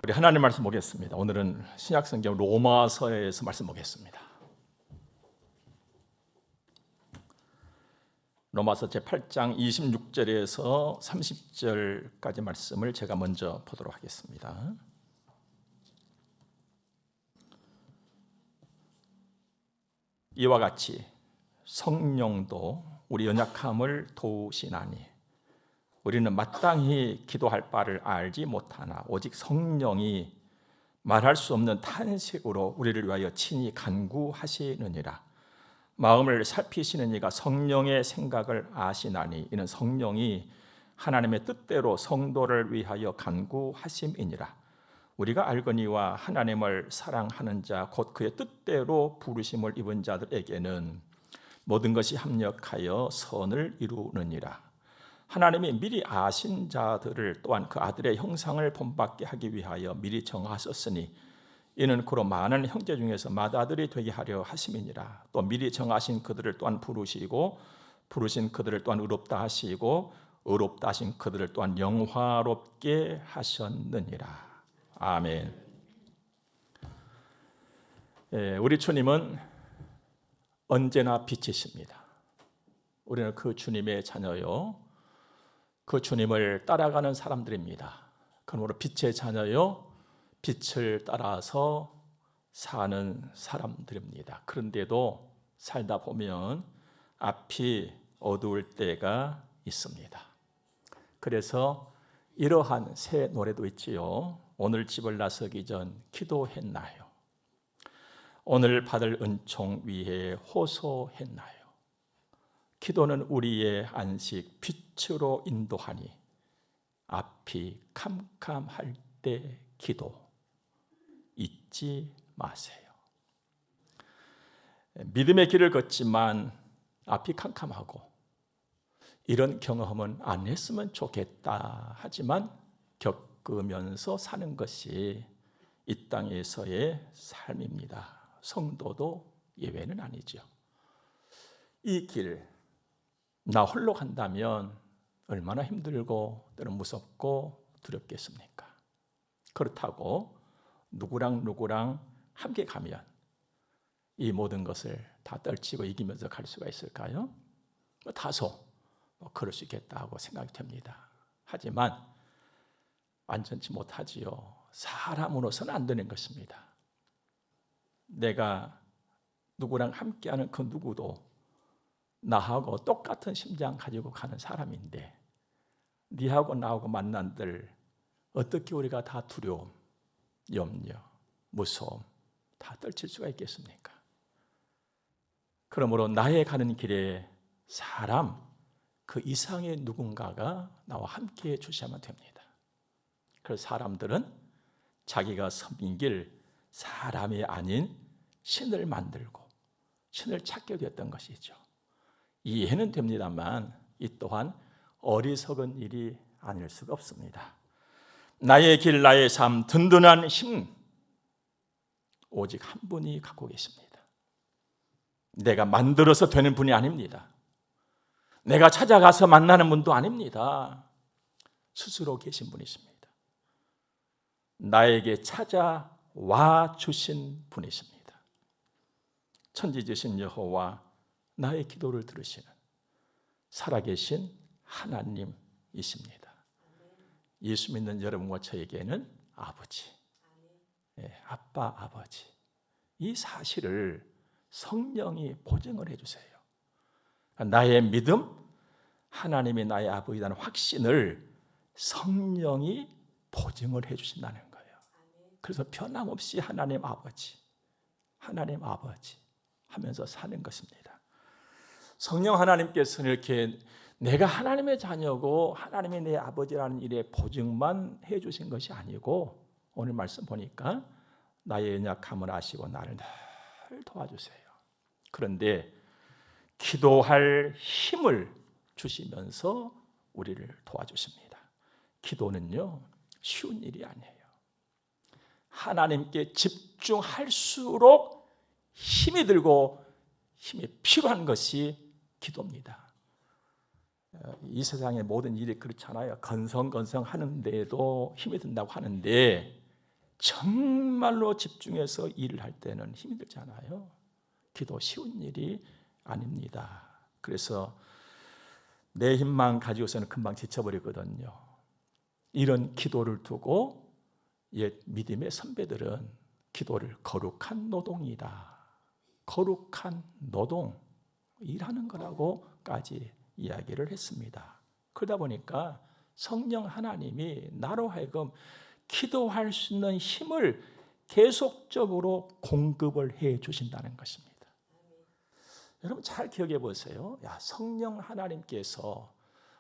우리 하나님 말씀 보겠습니다. 오늘은 신약성경 로마서에서 말씀 보겠습니다. 로마서 제8장 26절에서 30절까지 말씀을 제가 먼저 보도록 하겠습니다. 이와 같이 성령도 우리 연약함을 도우시나니 우리는 마땅히 기도할 바를 알지 못하나 오직 성령이 말할 수 없는 탄식으로 우리를 위하여 친히 간구하시느니라. 마음을 살피시는 이가 성령의 생각을 아시나니 이는 성령이 하나님의 뜻대로 성도를 위하여 간구하심이니라. 우리가 알거니와 하나님을 사랑하는 자 곧 그의 뜻대로 부르심을 입은 자들에게는 모든 것이 합력하여 선을 이루느니라. 하나님이 미리 아신 자들을 또한 그 아들의 형상을 본받게 하기 위하여 미리 정하셨으니 이는 그로 많은 형제 중에서 맏아들이 되게 하려 하심이니라. 또 미리 정하신 그들을 또한 부르시고 부르신 그들을 또한 의롭다 하시고 의롭다 하신 그들을 또한 영화롭게 하셨느니라. 아멘. 우리 주님은 언제나 빛이십니다. 우리는 그 주님의 자녀요, 그 주님을 따라가는 사람들입니다. 그러므로 빛의 자녀요, 빛을 따라서 사는 사람들입니다. 그런데도 살다 보면 앞이 어두울 때가 있습니다. 그래서 이러한 새 노래도 있지요. 오늘 집을 나서기 전 기도했나요? 오늘 받을 은총 위에 호소했나요? 기도는 우리의 안식 빛으로 인도하니 앞이 캄캄할 때 기도 잊지 마세요. 믿음의 길을 걷지만 앞이 캄캄하고 이런 경험은 안 했으면 좋겠다 하지만 겪으면서 사는 것이 이 땅에서의 삶입니다. 성도도 예외는 아니죠. 이 길 나 홀로 간다면 얼마나 힘들고 때론 무섭고 두렵겠습니까? 그렇다고 누구랑 함께 가면 이 모든 것을 다 떨치고 이기면서 갈 수가 있을까요? 다소 그럴 수 있겠다고 생각이 됩니다. 하지만 완전치 못하지요. 사람으로서는 안 되는 것입니다. 내가 누구랑 함께하는 그 누구도 나하고 똑같은 심장 가지고 가는 사람인데 니하고 나하고 만난들 어떻게 우리가 다 두려움, 염려, 무서움 다 떨칠 수가 있겠습니까? 그러므로 나의 가는 길에 사람 그 이상의 누군가가 나와 함께 해 주셔야만 됩니다. 그래서 사람들은 자기가 섬길 사람이 아닌 신을 만들고 신을 찾게 되었던 것이죠. 이해는 됩니다만 이 또한 어리석은 일이 아닐 수가 없습니다. 나의 길, 나의 삶, 든든한 힘 오직 한 분이 갖고 계십니다. 내가 만들어서 되는 분이 아닙니다. 내가 찾아가서 만나는 분도 아닙니다. 스스로 계신 분이십니다. 나에게 찾아와 주신 분이십니다. 천지지신 여호와 나의 기도를 들으시는 살아계신 하나님이십니다. 예수 믿는 여러분과 저에게는 아버지, 아빠, 아버지 이 사실을 성령이 보증을 해주세요. 나의 믿음, 하나님이 나의 아버지라는 확신을 성령이 보증을 해주신다는 거예요. 그래서 변함없이 하나님 아버지 하면서 사는 것입니다. 성령 하나님께서는 이렇게 내가 하나님의 자녀고 하나님이 내 아버지라는 일에 보증만 해주신 것이 아니고 오늘 말씀 보니까 나의 연약함을 아시고 나를 늘 도와주세요. 그런데 기도할 힘을 주시면서 우리를 도와주십니다. 기도는요 쉬운 일이 아니에요. 하나님께 집중할수록 힘이 들고 힘이 필요한 것이 기도입니다. 이 세상의 모든 일이 그렇잖아요. 건성건성 하는데도 힘이 든다고 하는데 정말로 집중해서 일을 할 때는 힘이 들잖아요. 기도 쉬운 일이 아닙니다. 그래서 내 힘만 가지고서는 금방 지쳐버리거든요. 이런 기도를 두고 옛 믿음의 선배들은 기도를 거룩한 노동이다, 거룩한 노동, 일하는 거라고까지 이야기를 했습니다. 그러다 보니까 성령 하나님이 나로 하여금 기도할 수 있는 힘을 계속적으로 공급을 해 주신다는 것입니다. 여러분 잘 기억해 보세요. 성령 하나님께서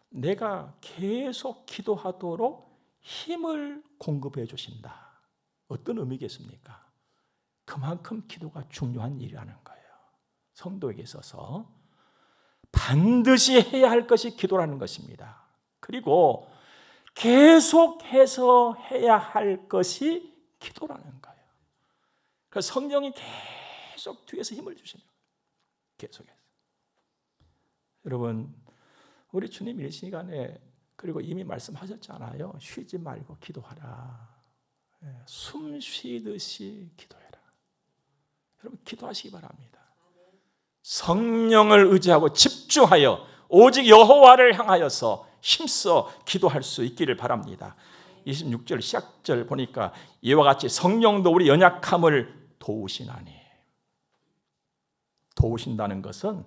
내가 계속 기도하도록 힘을 공급해 주신다. 어떤 의미겠습니까? 그만큼 기도가 중요한 일이라는 거예요. 성도에게 있어서 반드시 해야 할 것이 기도라는 것입니다. 그리고 계속해서 해야 할 것이 기도라는 거예요. 그래서 성령이 계속 뒤에서 힘을 주시는 거예요. 계속해서. 여러분, 우리 주님 이 시간에 그리고 이미 말씀하셨잖아요. 쉬지 말고 기도하라. 숨 쉬듯이 기도해라. 여러분 기도하시기 바랍니다. 성령을 의지하고 집중하여 오직 여호와를 향하여서 힘써 기도할 수 있기를 바랍니다. 26절 시작절 보니까 이와 같이 성령도 우리 연약함을 도우시나니. 도우신다는 것은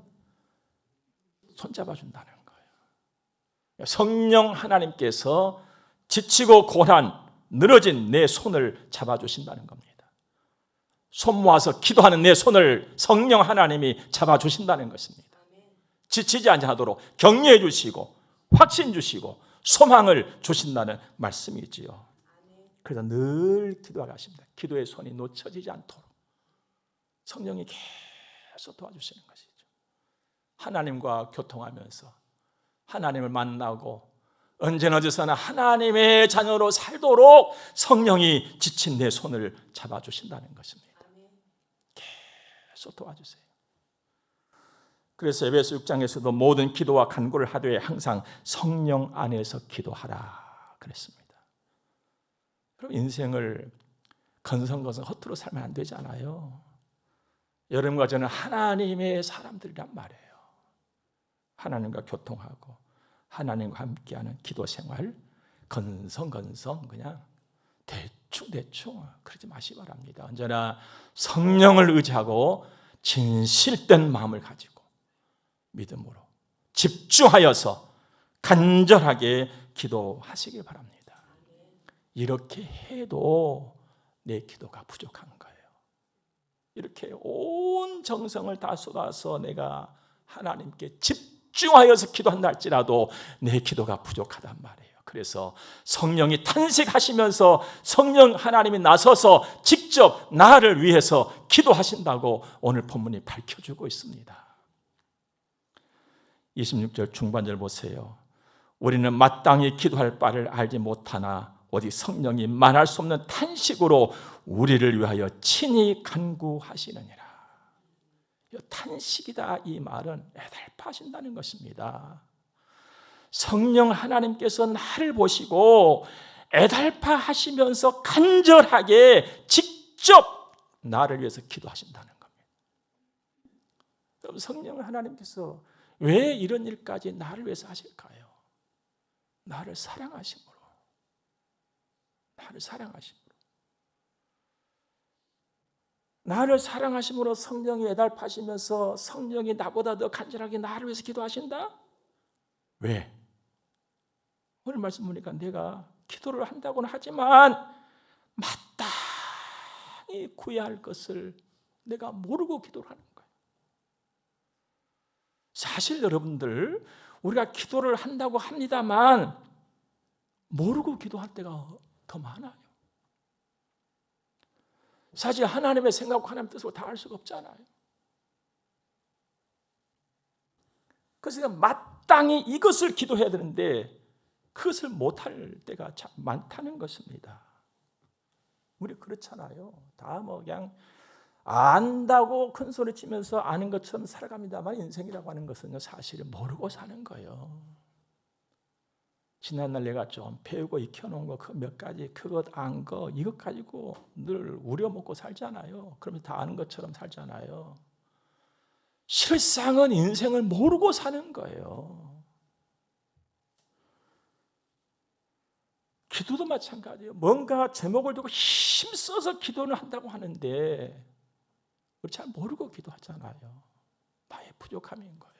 손잡아 준다는 거예요. 성령 하나님께서 지치고 고난, 늘어진 내 손을 잡아주신다는 겁니다. 손 모아서 기도하는 내 손을 성령 하나님이 잡아주신다는 것입니다. 지치지 않도록 격려해 주시고 확신 주시고 소망을 주신다는 말씀이지요. 그래서 늘 기도하게 하십니다. 기도의 손이 놓쳐지지 않도록 성령이 계속 도와주시는 것이죠. 하나님과 교통하면서 하나님을 만나고 언제나 어디서나 하나님의 자녀로 살도록 성령이 지친 내 손을 잡아주신다는 것입니다. 계속 도와주세요. 그래서 에베소 6장에서도 모든 기도와 간구를 하되 항상 성령 안에서 기도하라 그랬습니다. 그럼 인생을 건성건성 허투루 살면 안 되잖아요. 여러분과 저는 하나님의 사람들이란 말이에요. 하나님과 교통하고 하나님과 함께하는 기도 생활, 건성건성 그냥 대충 그러지 마시기 바랍니다. 언제나 성령을 의지하고 진실된 마음을 가지고 믿음으로 집중하여서 간절하게 기도하시길 바랍니다. 이렇게 해도 내 기도가 부족한 거예요. 이렇게 온 정성을 다 쏟아서 내가 하나님께 집중하여서 기도한다 할지라도 내 기도가 부족하단 말이에요. 그래서 성령이 탄식하시면서 성령 하나님이 나서서 직접 나를 위해서 기도하신다고 오늘 본문이 밝혀주고 있습니다. 26절 중반절 보세요. 우리는 마땅히 기도할 바를 알지 못하나 오직 성령이 말할 수 없는 탄식으로 우리를 위하여 친히 간구하시느니라. 탄식이다 이 말은 애달파하신다는 것입니다. 성령 하나님께서 나를 보시고 애달파하시면서 간절하게 직접 나를 위해서 기도하신다는 겁니다. 그럼 성령 하나님께서 왜 이런 일까지 나를 위해서 하실까요? 나를 사랑하심으로. 나를 사랑하심으로 성령이 애달파시면서 성령이 나보다 더 간절하게 나를 위해서 기도하신다? 왜? 오늘 말씀 보니까 내가 기도를 한다고는 하지만 마땅히 구해야 할 것을 내가 모르고 기도를 하는 거예요. 사실 여러분들 우리가 기도를 한다고 합니다만 모르고 기도할 때가 더 많아요. 사실 하나님의 생각과 하나님의 뜻을 다 알 수가 없잖아요. 그래서 마땅히 이것을 기도해야 되는데 그것을 못할 때가 참 많다는 것입니다. 우리 그렇잖아요. 다 그냥 안다고 큰 소리 치면서 아는 것처럼 살아갑니다만 인생이라고 하는 것은 사실은 모르고 사는 거예요. 지난날 내가 좀 배우고 익혀놓은 거 그 몇 가지 그것 안 거 이것 가지고 늘 우려먹고 살잖아요. 그러면 다 아는 것처럼 살잖아요. 실상은 인생을 모르고 사는 거예요. 기도도 마찬가지예요. 뭔가 제목을 두고 힘써서 기도를 한다고 하는데 우리 잘 모르고 기도하잖아요. 나의 부족함인 거예요.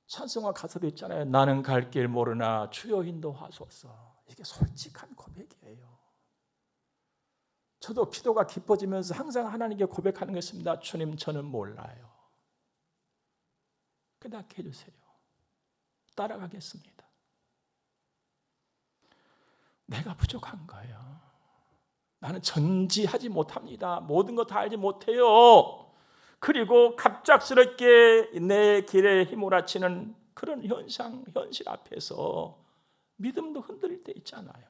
찬송가 가사도 있잖아요. 나는 갈 길 모르나 주여 인도하소서. 이게 솔직한 고백이에요. 저도 기도가 깊어지면서 항상 하나님께 고백하는 것입니다. 주님, 저는 몰라요. 깨닫게 해주세요. 따라가겠습니다. 내가 부족한 거예요. 나는 전지하지 못합니다. 모든 거 다 알지 못해요. 그리고 갑작스럽게 내 길에 휘몰아치는 그런 현실 앞에서 믿음도 흔들릴 때 있잖아요.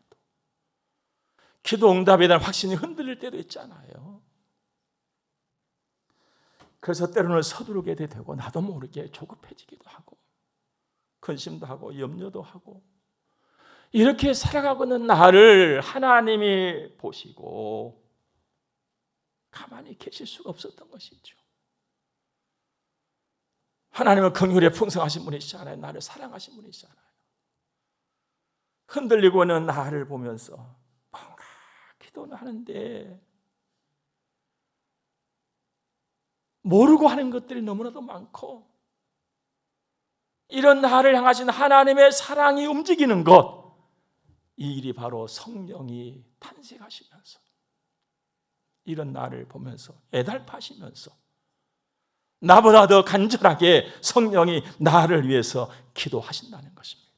기도 응답에 대한 확신이 흔들릴 때도 있잖아요. 그래서 때로는 서두르게 되고 나도 모르게 조급해지기도 하고 근심도 하고 염려도 하고 이렇게 살아가고 있는 나를 하나님이 보시고 가만히 계실 수가 없었던 것이죠. 하나님은 긍휼에 풍성하신 분이시잖아요. 나를 사랑하신 분이시잖아요. 흔들리고 있는 나를 보면서 뭔가 기도는 하는데 모르고 하는 것들이 너무나도 많고 이런 나를 향하신 하나님의 사랑이 움직이는 것, 이 일이 바로 성령이 탄생하시면서 이런 나를 보면서 애달파시면서 나보다 더 간절하게 성령이 나를 위해서 기도하신다는 것입니다.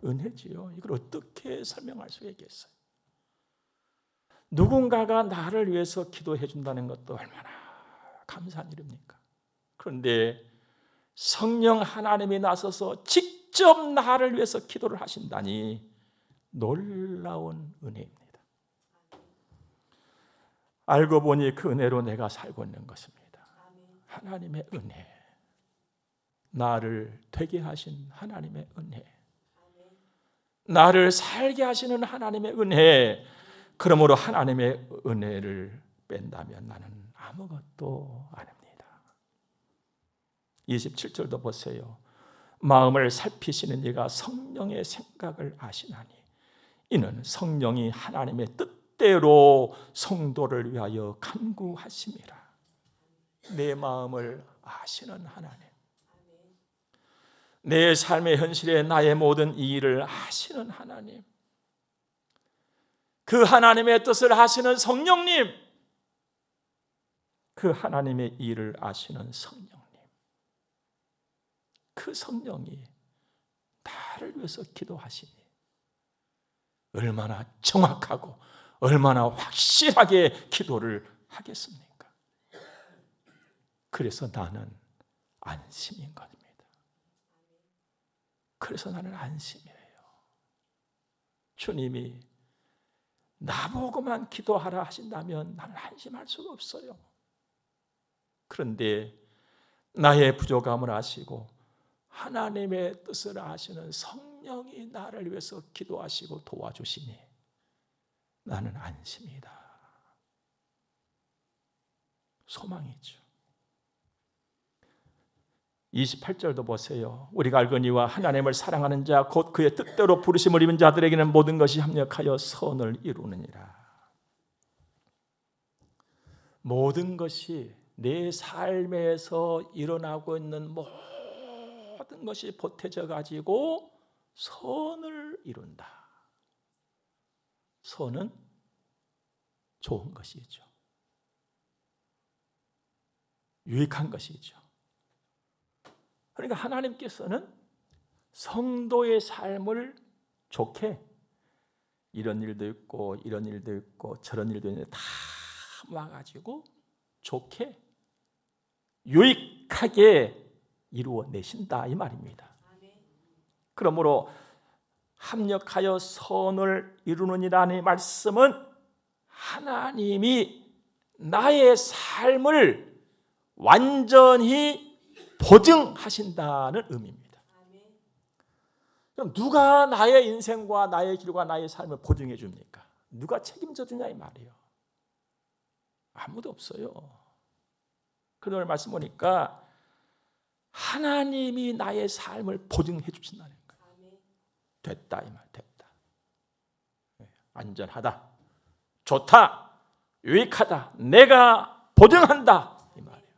은혜지요. 이걸 어떻게 설명할 수 있겠어요? 누군가가 나를 위해서 기도해 준다는 것도 얼마나 감사한 일입니까? 그런데 성령 하나님이 나서서 직접 나를 위해서 기도를 하신다니 놀라운 은혜입니다. 알고 보니 그 은혜로 내가 살고 있는 것입니다. 하나님의 은혜, 나를 되게 하신 하나님의 은혜, 나를 살게 하시는 하나님의 은혜. 그러므로 하나님의 은혜를 뺀다면 나는 아무것도 아닙니다. 27절도 보세요. 마음을 살피시는 이가 성령의 생각을 아시나니 이는 성령이 하나님의 뜻대로 성도를 위하여 간구하심이라. 내 마음을 아시는 하나님, 내 삶의 현실에 나의 모든 이 일을 아시는 하나님, 그 하나님의 뜻을 아시는 성령님, 그 하나님의 일을 아시는 성령님, 그 성령이 나를 위해서 기도하시니 얼마나 정확하고 얼마나 확실하게 기도를 하겠습니까? 그래서 나는 안심인 겁니다. 그래서 나는 안심이에요. 주님이 나보고만 기도하라 하신다면 나는 안심할 수가 없어요. 그런데 나의 부족함을 아시고 하나님의 뜻을 아시는 성령이 나를 위해서 기도하시고 도와주시니 나는 안심이다. 소망이죠. 28절도 보세요. 우리가 알거니와 하나님을 사랑하는 자 곧 그의 뜻대로 부르심을 입은 자들에게는 모든 것이 합력하여 선을 이루느니라. 모든 것이 내 삶에서 일어나고 있는 모든 것이 보태져 가지고 선을 이룬다. 선은 좋은 것이죠. 유익한 것이죠. 그러니까 하나님께서는 성도의 삶을 좋게, 이런 일도 있고 이런 일도 있고 저런 일도 있는데 다 모아가지고 좋게 유익하게 이루어내신다 이 말입니다. 그러므로 합력하여 선을 이루느니라는 말씀은 하나님이 나의 삶을 완전히 보증하신다는 의미입니다. 그럼 누가 나의 인생과 나의 길과 나의 삶을 보증해 줍니까? 누가 책임져 주냐 이 말이에요. 아무도 없어요. 그런 말씀 보니까 하나님이 나의 삶을 보증해 주신다는 거예요. 됐다 이 말, 됐다. 안전하다, 좋다, 유익하다, 내가 보증한다 이 말이에요.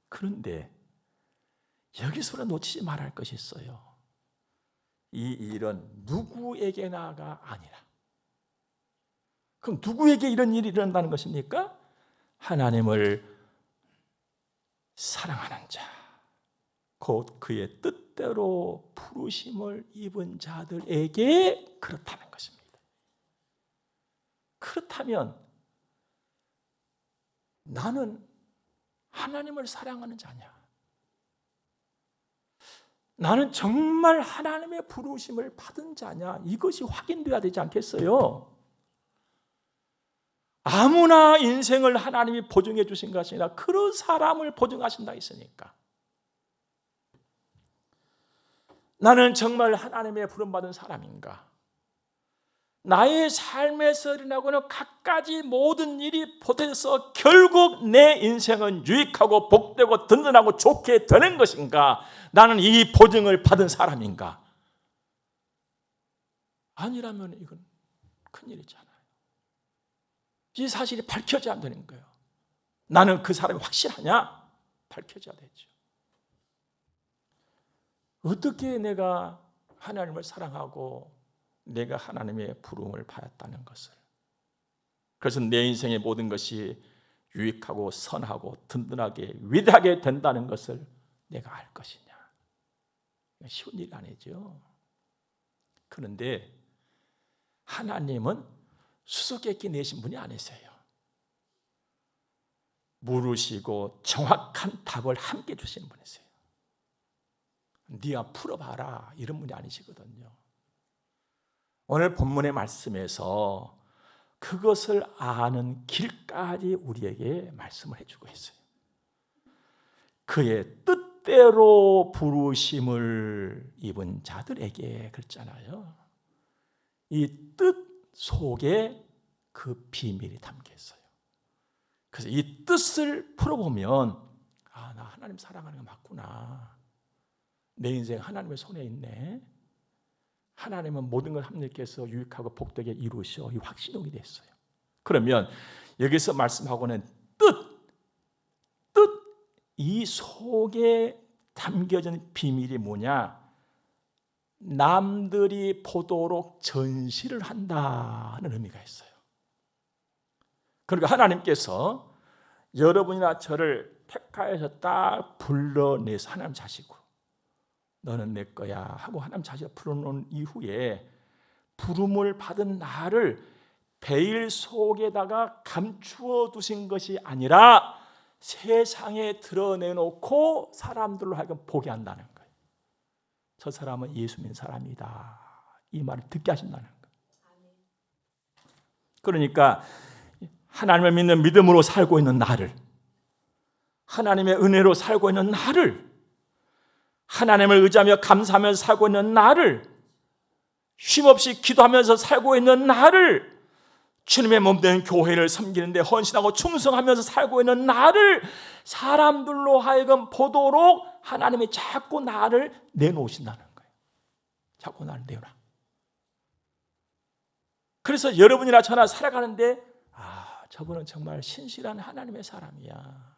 그런데 여기서 놓치지 말할 것이 있어요. 이 일은 누구에게나가 아니라. 그럼 누구에게 이런 일이 일어난다는 것입니까? 하나님을 사랑하는 자, 곧 그의 뜻대로 부르심을 입은 자들에게 그렇다는 것입니다. 그렇다면 나는 하나님을 사랑하는 자냐? 나는 정말 하나님의 부르심을 받은 자냐? 이것이 확인돼야 되지 않겠어요? 아무나 인생을 하나님이 보증해 주신 것이 아니라 그런 사람을 보증하신다 했으니까. 나는 정말 하나님의 부름받은 사람인가? 나의 삶에서 일어나고는 갖가지 모든 일이 보태서 결국 내 인생은 유익하고 복되고 든든하고 좋게 되는 것인가? 나는 이 보증을 받은 사람인가? 아니라면 이건 큰일이잖아요. 이 사실이 밝혀져야 되는 거예요. 나는 그 사람이 확실하냐? 밝혀져야 되죠. 어떻게 내가 하나님을 사랑하고 내가 하나님의 부름을 받았다는 것을, 그래서 내 인생의 모든 것이 유익하고 선하고 든든하게 위대하게 된다는 것을 내가 알 것이냐? 쉬운 일이 아니죠. 그런데 하나님은 수수께끼 내신 분이 아니세요. 물으시고 정확한 답을 함께 주시는 분이세요. 네가 풀어봐라 이런 분이 아니시거든요. 오늘 본문의 말씀에서 그것을 아는 길까지 우리에게 말씀을 해주고 있어요. 그의 뜻대로 부르심을 입은 자들에게 그랬잖아요. 이 뜻 속에 그 비밀이 담겨 있어요. 그래서 이 뜻을 풀어보면 아, 나 하나님 사랑하는 거 맞구나. 내 인생 하나님의 손에 있네. 하나님은 모든 걸 합력해서 유익하고 복되게 이루셔. 이 확신이 오게 됐어요. 그러면 여기서 말씀하고는 뜻, 이 속에 담겨진 비밀이 뭐냐? 남들이 보도록 전시를 한다는 의미가 있어요. 그러니까 하나님께서 여러분이나 저를 택하여서 딱 불러내서 하나님 자식으로 너는 내 거야 하고 하나님 자식을 불러놓은 이후에 부름을 받은 나를 베일 속에다가 감추어 두신 것이 아니라 세상에 드러내놓고 사람들로 하여금 보게 한다는 거예요. 저 사람은 예수 믿는 사람이다. 이 말을 듣게 하신다는 거예요. 그러니까 하나님을 믿는 믿음으로 살고 있는 나를, 하나님의 은혜로 살고 있는 나를, 하나님을 의지하며 감사하면서 살고 있는 나를, 쉼없이 기도하면서 살고 있는 나를, 주님의 몸된 교회를 섬기는 데 헌신하고 충성하면서 살고 있는 나를 사람들로 하여금 보도록 하나님이 자꾸 나를 내놓으신다는 거예요. 자꾸 나를 내놔. 그래서 여러분이나 저나 살아가는데 아, 저분은 정말 신실한 하나님의 사람이야.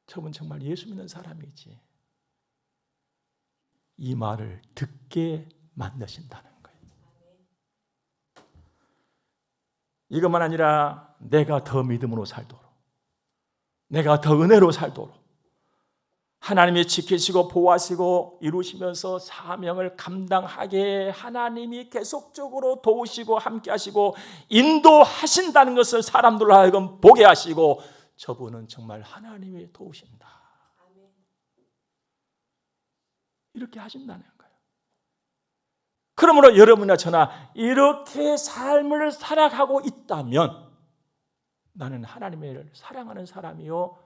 저분 정말 예수 믿는 사람이지. 이 말을 듣게 만드신다는 거예요. 이것만 아니라 내가 더 믿음으로 살도록, 내가 더 은혜로 살도록 하나님이 지키시고 보호하시고 이루시면서 사명을 감당하게 하나님이 계속적으로 도우시고 함께하시고 인도하신다는 것을 사람들로 하여금 보게 하시고 저분은 정말 하나님이 도우신다. 이렇게 하신다는 거예요. 그러므로 여러분이나 저나 이렇게 삶을 살아가고 있다면 나는 하나님을 사랑하는 사람이요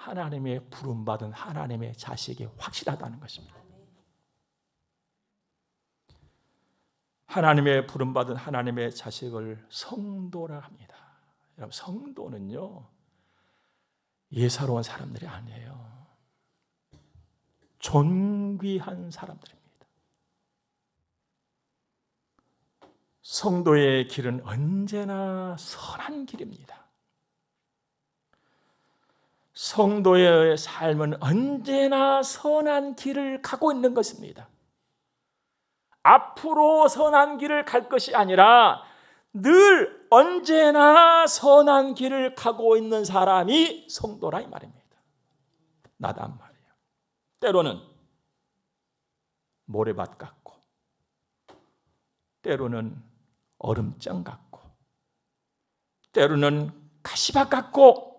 하나님의 부름받은 하나님의 자식이 확실하다는 것입니다. 하나님의 부름받은 하나님의 자식을 성도라 합니다. 여러분, 성도는요, 예사로운 사람들이 아니에요. 존귀한 사람들입니다. 성도의 길은 언제나 선한 길입니다. 성도의 삶은 언제나 선한 길을 가고 있는 것입니다. 앞으로 선한 길을 갈 것이 아니라 늘 언제나 선한 길을 가고 있는 사람이 성도라 이 말입니다. 나단 말이에요. 때로는 모래밭 같고, 때로는 얼음장 같고, 때로는 가시밭 같고,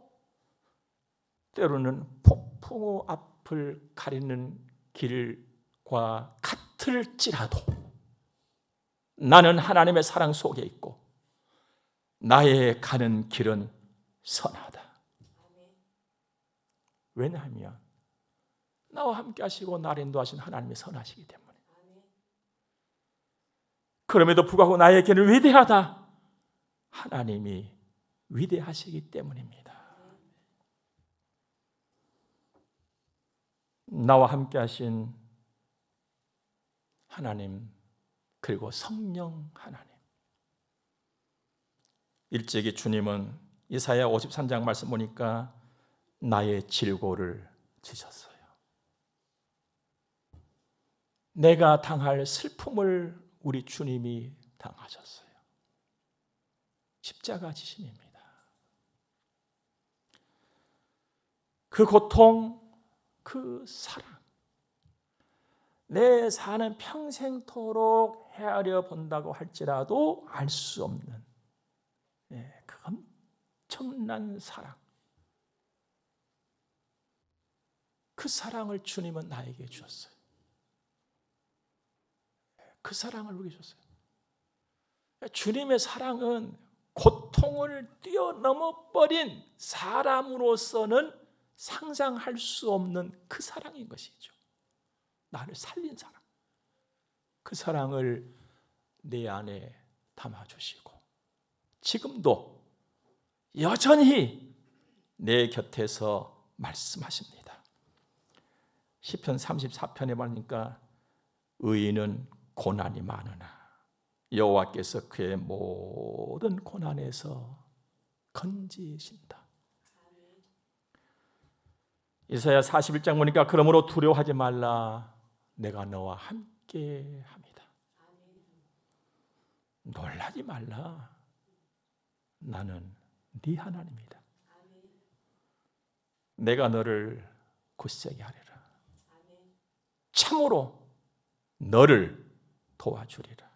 때로는 폭풍우 앞을 가리는 길과 같을지라도 나는 하나님의 사랑 속에 있고 나의 가는 길은 선하다. 왜냐하면 나와 함께 하시고 나를 인도하신 하나님이 선하시기 때문에. 그럼에도 불구하고 나의 길은 위대하다. 하나님이 위대하시기 때문입니다. 나와 함께 하신 하나님, 그리고 성령 하나님. 일찍이 주님은 이사야 53장 말씀 보니까 나의 질고를 지셨어요. 내가 당할 슬픔을 우리 주님이 당하셨어요. 십자가 지심입니다. 그 고통, 그 사랑, 내 사는 평생토록 헤아려 본다고 할지라도 알 수 없는 그 엄청난 사랑, 그 사랑을 주님은 나에게 주셨어요. 그 사랑을 우리에게 주셨어요. 주님의 사랑은 고통을 뛰어넘어버린 사람으로서는 상상할 수 없는 그 사랑인 것이죠. 나를 살린 사랑. 그 사랑을 내 안에 담아주시고 지금도 여전히 내 곁에서 말씀하십니다. 시편 34편에 보니까 의인은 고난이 많으나 여호와께서 그의 모든 고난에서 건지신다. 이사야 41장 보니까 그러므로 두려워하지 말라. 내가 너와 함께 합니다. 놀라지 말라. 나는 네 하나님이다. 내가 너를 굳세게 하리라. 참으로 너를 도와주리라.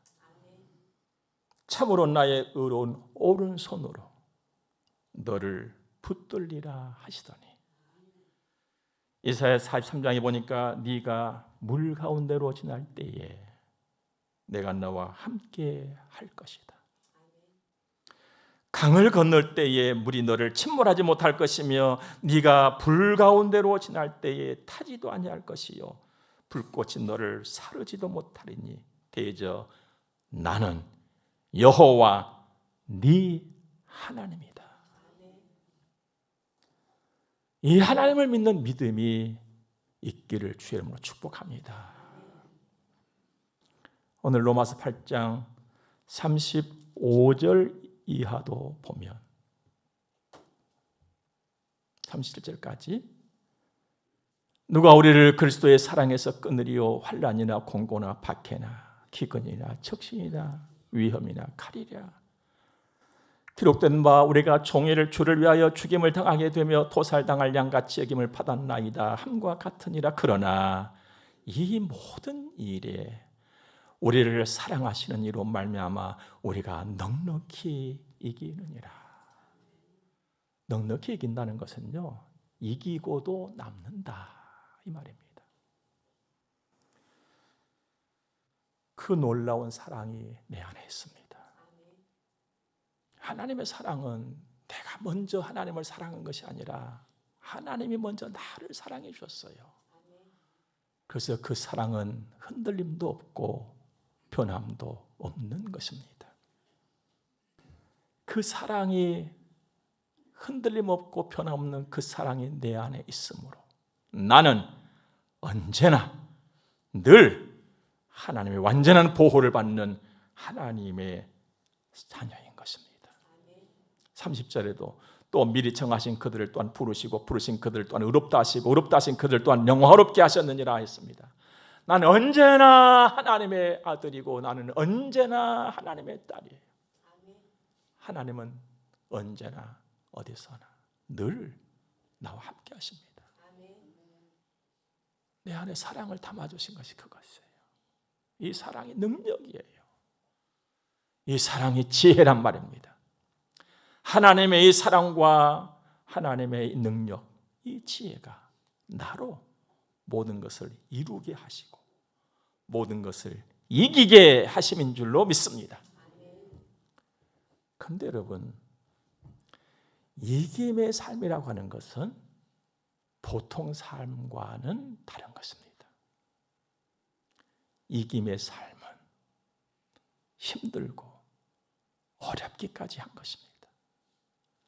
참으로 나의 의로운 오른손으로 너를 붙들리라 하시더니 이사야 43장에 보니까 네가 물 가운데로 지날 때에 내가 너와 함께 할 것이다. 강을 건널 때에 물이 너를 침몰하지 못할 것이며 네가 불 가운데로 지날 때에 타지도 아니할 것이요 불꽃이 너를 사르지도 못하리니 대저 나는 여호와 네 하나님이다. 이 하나님을 믿는 믿음이 있기를 주의 이름으로 축복합니다. 오늘 로마서 8장 35절 이하도 보면 37절까지 누가 우리를 그리스도의 사랑에서 끊으리요 환난이나 공고나 박해나 기근이나 척신이나 위험이나 칼이랴 기록된 바 우리가 종일을 주를 위하여 죽임을 당하게 되며 도살당할 양같이 여김을 받았나이다 함과 같으니라. 그러나 이 모든 일에 우리를 사랑하시는 이로 말미암아 우리가 넉넉히 이기느니라. 넉넉히 이긴다는 것은요, 이기고도 남는다 이 말입니다. 그 놀라운 사랑이 내 안에 있습니다. 하나님의 사랑은 내가 먼저 하나님을 사랑한 것이 아니라 하나님이 먼저 나를 사랑해 주셨어요. 그래서 그 사랑은 흔들림도 없고 변함도 없는 것입니다. 그 사랑이 흔들림 없고 변함없는 그 사랑이 내 안에 있으므로 나는 언제나 늘 하나님의 완전한 보호를 받는 하나님의 자녀인 것입니다. 30절에도 또 미리 정하신 그들을 또한 부르시고 부르신 그들을 또한 의롭다 하시고 의롭다 하신 그들을 또한 영화롭게 하셨느니라 했습니다. 나는 언제나 하나님의 아들이고 나는 언제나 하나님의 딸이에요. 하나님은 언제나 어디서나 늘 나와 함께 하십니다. 내 안에 사랑을 담아주신 것이 그것이에요. 이 사랑이 능력이에요. 이 사랑이 지혜란 말입니다. 하나님의 이 사랑과 하나님의 이 능력, 이 지혜가 나로 모든 것을 이루게 하시고 모든 것을 이기게 하심인 줄로 믿습니다. 그런데 여러분, 이김의 삶이라고 하는 것은 보통 삶과는 다른 것입니다. 이김의 삶은 힘들고 어렵기까지 한 것입니다.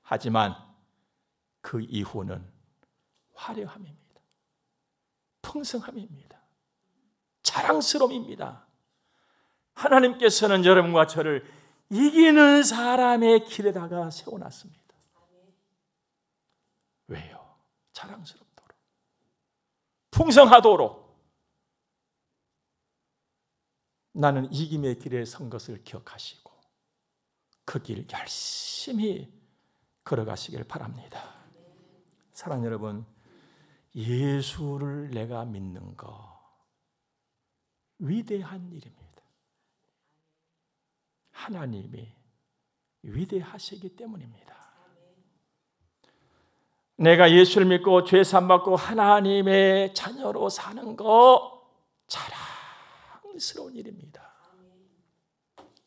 하지만 그 이후는 화려함입니다. 풍성함입니다. 자랑스러움입니다. 하나님께서는 여러분과 저를 이기는 사람의 길에다가 세워놨습니다. 왜요? 자랑스럽도록, 풍성하도록. 나는 이김의 길에 선 것을 기억하시고 그 길 열심히 걸어가시길 바랍니다. 사랑하는 여러분, 예수를 내가 믿는 거 위대한 일입니다. 하나님이 위대하시기 때문입니다. 내가 예수를 믿고 죄 사함 받고 하나님의 자녀로 사는 거 자랑스러운 일입니다.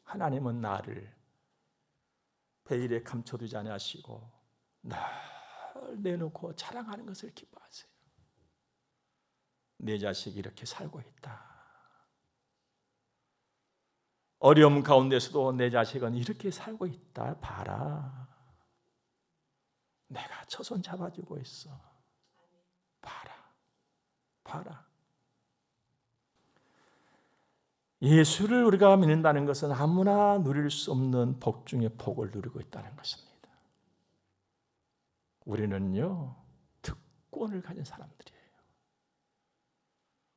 하나님은 나를 베일에 감춰두지 아니하시고 날 내놓고 자랑하는 것을 기뻐하세요. 내 자식이 이렇게 살고 있다. 어려움 가운데서도 내 자식은 이렇게 살고 있다. 봐라. 내가 저 손 잡아주고 있어. 봐라. 봐라. 예수를 우리가 믿는다는 것은 아무나 누릴 수 없는 복 중에 복을 누리고 있다는 것입니다. 우리는요, 특권을 가진 사람들이에요.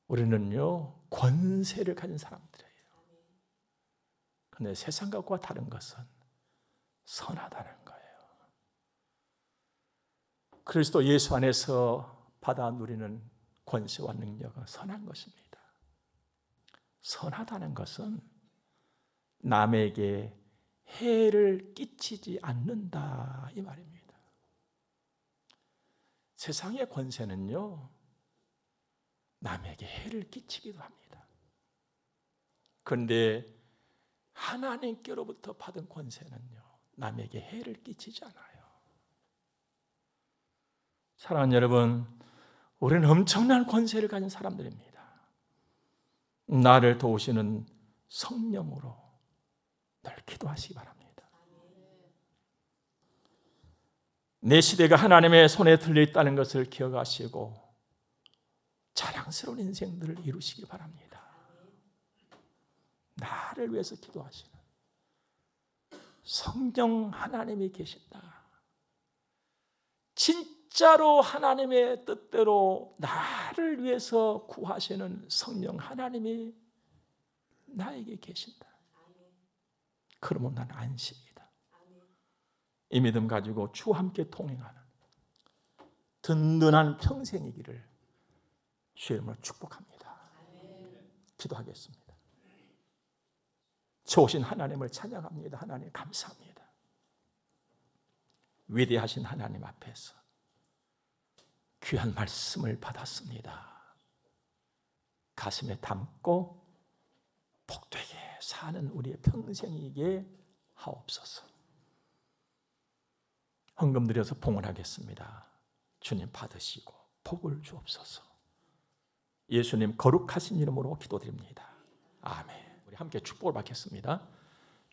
우리는요, 권세를 가진 사람들이에요. 그런데 세상 것과 다른 것은 선하다는 거예요. 그리스도 예수 안에서 받아 누리는 권세와 능력은 선한 것입니다. 선하다는 것은 남에게 해를 끼치지 않는다 이 말입니다. 세상의 권세는요, 남에게 해를 끼치기도 합니다. 그런데 하나님께로부터 받은 권세는요, 남에게 해를 끼치지 않아요. 사랑하는 여러분, 우리는 엄청난 권세를 가진 사람들입니다. 나를 도우시는 성령으로 늘 기도하시기 바랍니다. 내 시대가 하나님의 손에 들려있다는 것을 기억하시고 자랑스러운 인생들을 이루시기 바랍니다. 나를 위해서 기도하시는 성령 하나님이 계신다. 진짜로 하나님의 뜻대로 나를 위해서 구하시는 성령 하나님이 나에게 계신다. 그러면 나는 안심이다. 이 믿음 가지고 주와 함께 동행하는 든든한 평생이기를 주의 이름으로 축복합니다. 기도하겠습니다. 좋으신 하나님을 찬양합니다. 하나님 감사합니다. 위대하신 하나님 앞에서 귀한 말씀을 받았습니다. 가슴에 담고 복되게 사는 우리의 평생이게 하옵소서. 헌금 드려서 봉헌하겠습니다. 주님 받으시고 복을 주옵소서. 예수님 거룩하신 이름으로 기도드립니다. 아멘. 우리 함께 축복을 받겠습니다.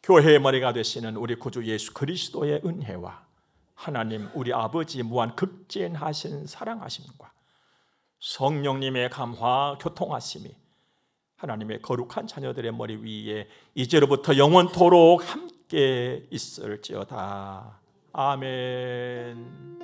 교회의 머리가 되시는 우리 구주 예수 그리스도의 은혜와 하나님 우리 아버지 무한 극진하신 사랑하심과 성령님의 감화 교통하심이 하나님의 거룩한 자녀들의 머리 위에 이제로부터 영원토록 함께 있을지어다. 아멘.